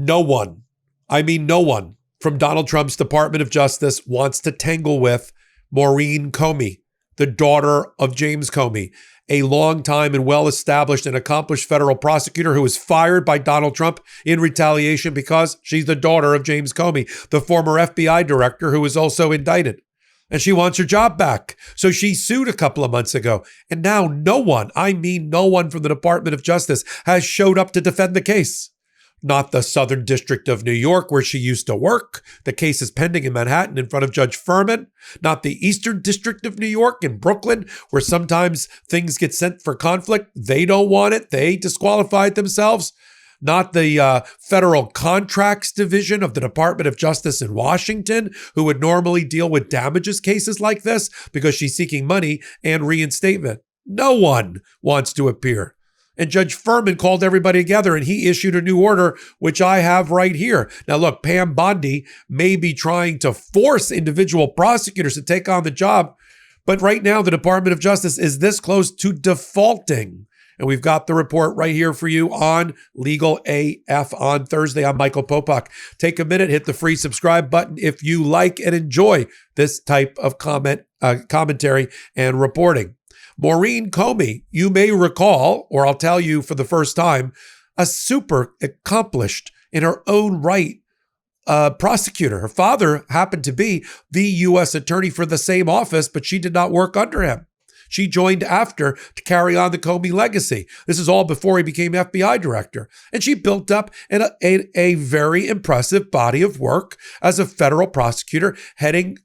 no one, I mean no one, from Donald Trump's Department of Justice wants to tangle with Maureen Comey, the daughter of James Comey, a long-time and well-established and accomplished federal prosecutor who was fired by Donald Trump in retaliation because she's the daughter of James Comey, the former FBI director who was also indicted. And she wants her job back. So she sued a couple of months ago. And now no one, I mean no one from the Department of Justice has showed up to defend the case. Not the Southern District of New York, where she used to work. The case is pending in Manhattan in front of Judge Furman. Not the Eastern District of New York in Brooklyn, where sometimes things get sent for conflict. They don't want it. They disqualified themselves. Not the Federal Contracts Division of the Department of Justice in Washington, who would normally deal with damages cases like this because she's seeking money and reinstatement. No one wants to appear. And Judge Furman called everybody together and he issued a new order, which I have right here. Now, look, Pam Bondi may be trying to force individual prosecutors to take on the job, but right now the Department of Justice is this close to defaulting. And we've got the report right here for you on Legal AF on Thursday. I'm Michael Popok. Take a minute, hit the free subscribe button if you like and enjoy this type of commentary and reporting. Maureen Comey, you may recall, or I'll tell you for the first time, a super accomplished in her own right prosecutor. Her father happened to be the U.S. attorney for the same office, but she did not work under him. She joined after to carry on the Comey legacy. This is all before he became FBI director. And she built up a very impressive body of work as a federal prosecutor, heading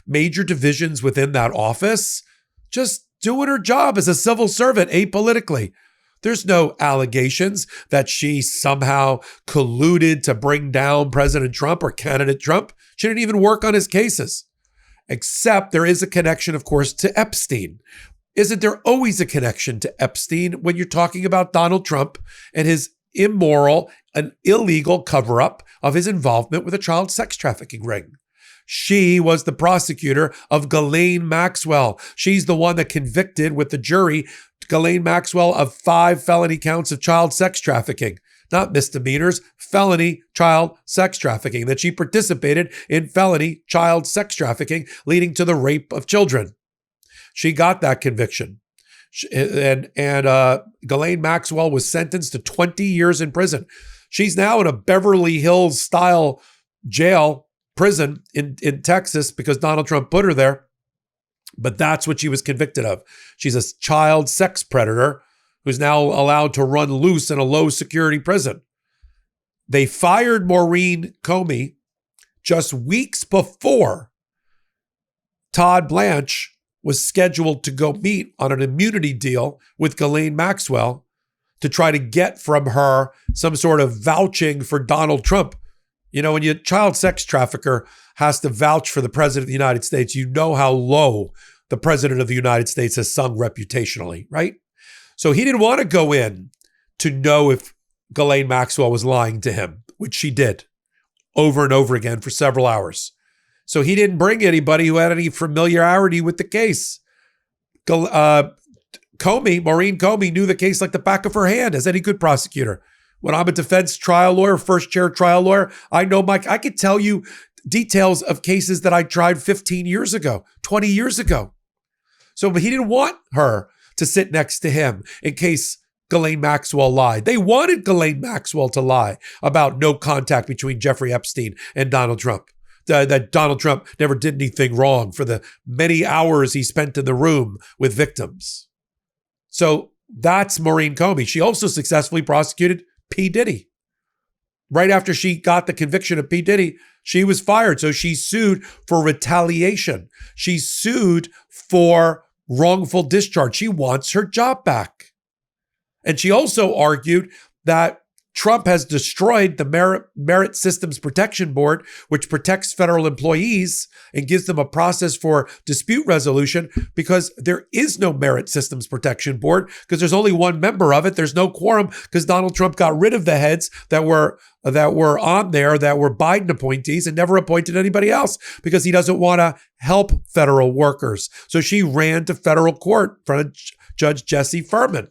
major divisions within that office, just doing her job as a civil servant apolitically. There's no allegations that she somehow colluded to bring down President Trump or candidate Trump. She didn't even work on his cases. Except there is a connection, of course, to Epstein. Isn't there always a connection to Epstein when you're talking about Donald Trump and his immoral and illegal cover-up of his involvement with a child sex trafficking ring? She was the prosecutor of Ghislaine Maxwell. She's the one that convicted with the jury Ghislaine Maxwell of 5 felony counts of child sex trafficking. Not misdemeanors, felony child sex trafficking, that she participated in felony child sex trafficking leading to the rape of children. She got that conviction. And Ghislaine Maxwell was sentenced to 20 years in prison. She's now in a Beverly Hills style prison in Texas because Donald Trump put her there. But that's what she was convicted of. She's a child sex predator who's now allowed to run loose in a low security prison. They fired Maureen Comey just weeks before Todd Blanche was scheduled to go meet on an immunity deal with Ghislaine Maxwell to try to get from her some sort of vouching for Donald Trump. You know, when your child sex trafficker has to vouch for the president of the United States, you know how low the president of the United States has sunk reputationally, right? So he didn't want to go in to know if Ghislaine Maxwell was lying to him, which she did over and over again for several hours. So he didn't bring anybody who had any familiarity with the case. Maureen Comey knew the case like the back of her hand, as any good prosecutor. When I'm a defense trial lawyer, first chair trial lawyer, I know I could tell you details of cases that I tried 15 years ago, 20 years ago. So, but he didn't want her to sit next to him in case Ghislaine Maxwell lied. They wanted Ghislaine Maxwell to lie about no contact between Jeffrey Epstein and Donald Trump. That Donald Trump never did anything wrong for the many hours he spent in the room with victims. So that's Maureen Comey. She also successfully prosecuted P. Diddy. Right after she got the conviction of P. Diddy, she was fired. So she sued for retaliation. She sued for wrongful discharge. She wants her job back. And she also argued that Trump has destroyed the Merit Systems Protection Board, which protects federal employees and gives them a process for dispute resolution, because there is no Merit Systems Protection Board because there's only one member of it. There's no quorum because Donald Trump got rid of the heads that were on there, that were Biden appointees, and never appointed anybody else because he doesn't want to help federal workers. So she ran to federal court in front of Judge Jesse Furman.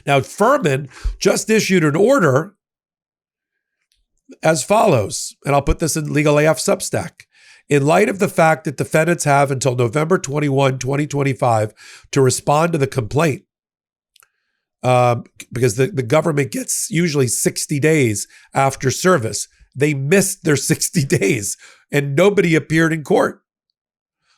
Now, Furman just issued an order as follows, and I'll put this in Legal AF Substack. In light of the fact that defendants have until November 21, 2025 to respond to the complaint, because the government gets usually 60 days after service. They missed their 60 days and nobody appeared in court.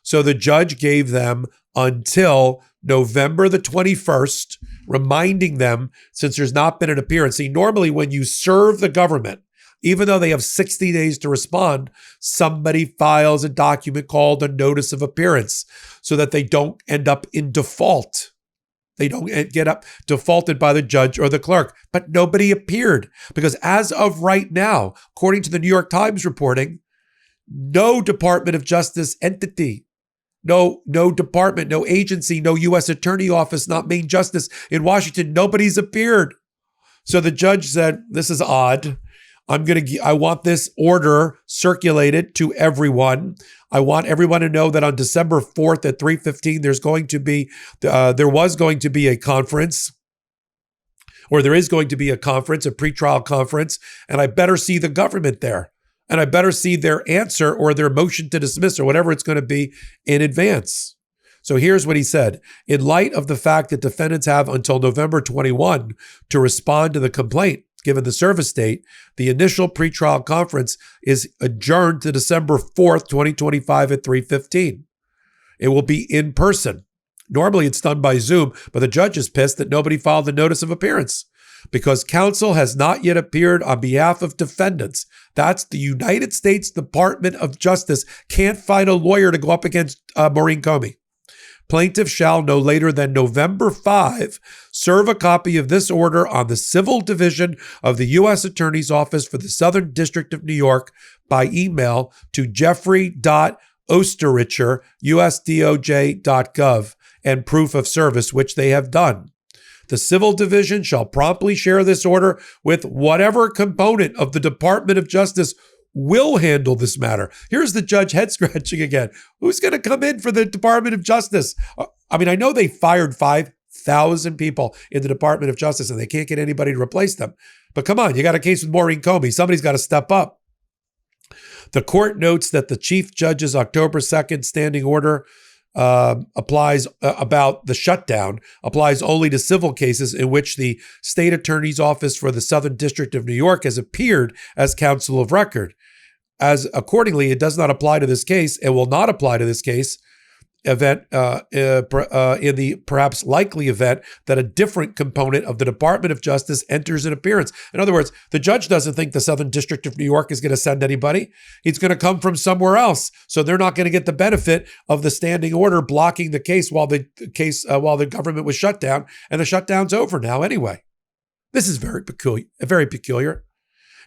So the judge gave them until November the 21st, reminding them, since there's not been an appearance. See, normally when you serve the government, even though they have 60 days to respond, somebody files a document called a notice of appearance so that they don't end up in default. They don't get up defaulted by the judge or the clerk. But nobody appeared because as of right now, according to the New York Times reporting, no Department of Justice entity, no department, no agency, no U.S. Attorney Office, not Main Justice in Washington, nobody's appeared. So the judge said, this is odd. I want this order circulated to everyone. I want everyone to know that on December 4th at 3:15, there was going to be a conference, or there is going to be a conference, a pretrial conference, and I better see the government there. And I better see their answer or their motion to dismiss or whatever it's going to be in advance. So here's what he said. In light of the fact that defendants have until November 21 to respond to the complaint, given the service date, the initial pretrial conference is adjourned to December 4th, 2025 at 3:15. It will be in person. Normally it's done by Zoom, but the judge is pissed that nobody filed the notice of appearance because counsel has not yet appeared on behalf of defendants. That's the United States Department of Justice can't find a lawyer to go up against Maureen Comey. Plaintiff shall no later than November 5 serve a copy of this order on the Civil Division of the U.S. Attorney's Office for the Southern District of New York by email to jeffrey.osterricher, usdoj.gov, and proof of service, which they have done. The Civil Division shall promptly share this order with whatever component of the Department of Justice will handle this matter. Here's the judge head scratching again. Who's going to come in for the Department of Justice? I mean, I know they fired 5,000 people in the Department of Justice and they can't get anybody to replace them. But come on, you got a case with Maureen Comey. Somebody's got to step up. The court notes that the chief judge's October 2nd standing order applies about the shutdown applies only to civil cases in which the state attorney's office for the Southern District of New York has appeared as counsel of record. As accordingly, it does not apply to this case and will not apply to this case event in the perhaps likely event that a different component of the Department of Justice enters an appearance. In other words, the judge doesn't think the Southern District of New York is going to send anybody. He's going to come from somewhere else. So they're not going to get the benefit of the standing order blocking the case while the government was shut down, and the shutdown's over now anyway. This is very peculiar.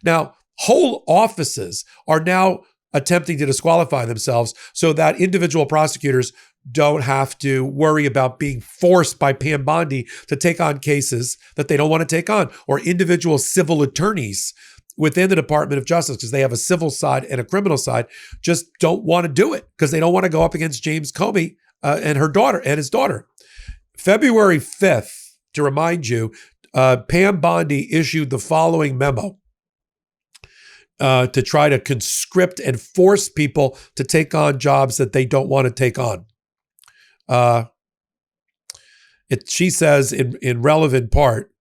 Now, whole offices are now attempting to disqualify themselves so that individual prosecutors don't have to worry about being forced by Pam Bondi to take on cases that they don't want to take on, or individual civil attorneys within the Department of Justice, because they have a civil side and a criminal side, just don't want to do it because they don't want to go up against James Comey and his daughter. February 5th, to remind you, Pam Bondi issued the following memo to try to conscript and force people to take on jobs that they don't want to take on. She says in relevant part,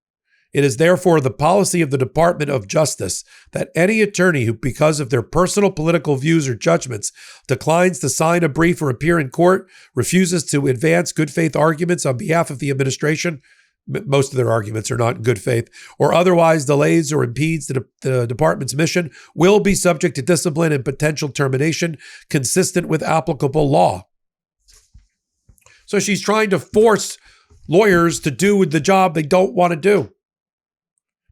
it is therefore the policy of the Department of Justice that any attorney who, because of their personal political views or judgments, declines to sign a brief or appear in court, refuses to advance good faith arguments on behalf of the administration, most of their arguments are not in good faith, or otherwise delays or impedes the department's mission, will be subject to discipline and potential termination consistent with applicable law. So she's trying to force lawyers to do the job they don't want to do.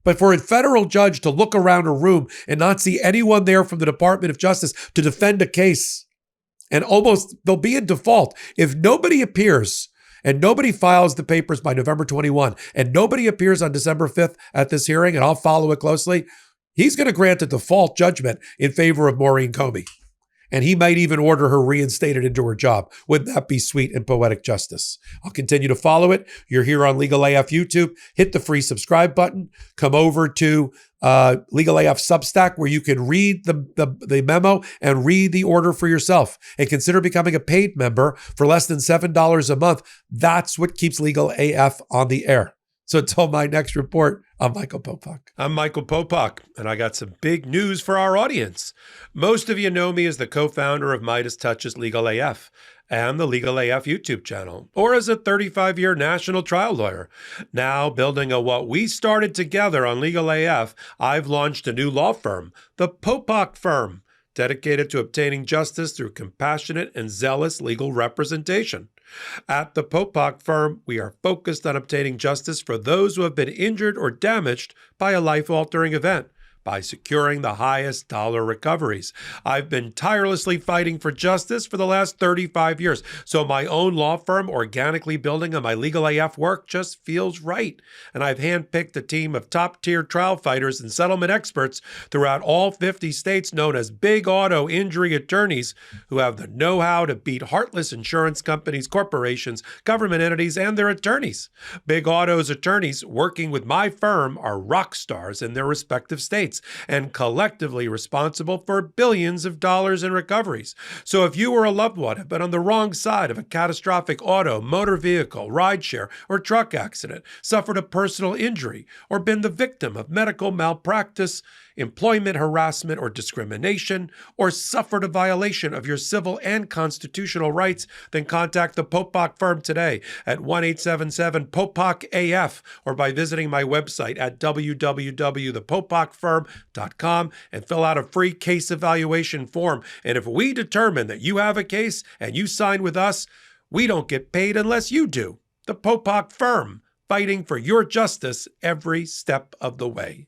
But for a federal judge to look around a room and not see anyone there from the Department of Justice to defend a case, and they'll be in default. If nobody appears and nobody files the papers by November 21, and nobody appears on December 5th at this hearing, and I'll follow it closely, he's going to grant a default judgment in favor of Maureen Comey. And he might even order her reinstated into her job. Wouldn't that be sweet and poetic justice? I'll continue to follow it. You're here on Legal AF YouTube. Hit the free subscribe button. Come over to Legal AF Substack, where you can read the memo and read the order for yourself. And consider becoming a paid member for less than $7 a month. That's what keeps Legal AF on the air. So until my next report, I'm Michael Popok. I'm Michael Popok, and I got some big news for our audience. Most of you know me as the co-founder of Midas Touch's Legal AF and the Legal AF YouTube channel, or as a 35-year national trial lawyer. Now, building on what we started together on Legal AF, I've launched a new law firm, the Popok Firm, dedicated to obtaining justice through compassionate and zealous legal representation. At the Popok Firm, we are focused on obtaining justice for those who have been injured or damaged by a life-altering event by securing the highest dollar recoveries. I've been tirelessly fighting for justice for the last 35 years, so my own law firm organically building on my Legal AF work just feels right. And I've handpicked a team of top-tier trial fighters and settlement experts throughout all 50 states known as big auto injury attorneys who have the know-how to beat heartless insurance companies, corporations, government entities, and their attorneys. Big Auto's attorneys working with my firm are rock stars in their respective states and collectively responsible for billions of dollars in recoveries. So if you or a loved one have been on the wrong side of a catastrophic auto, motor vehicle, rideshare, or truck accident, suffered a personal injury, or been the victim of medical malpractice, employment harassment or discrimination, or suffered a violation of your civil and constitutional rights, then contact the Popok Firm today at 1-877-POPOK-AF or by visiting my website at www.thepopokfirm.com and fill out a free case evaluation form. And if we determine that you have a case and you sign with us, we don't get paid unless you do. The Popok Firm, fighting for your justice every step of the way.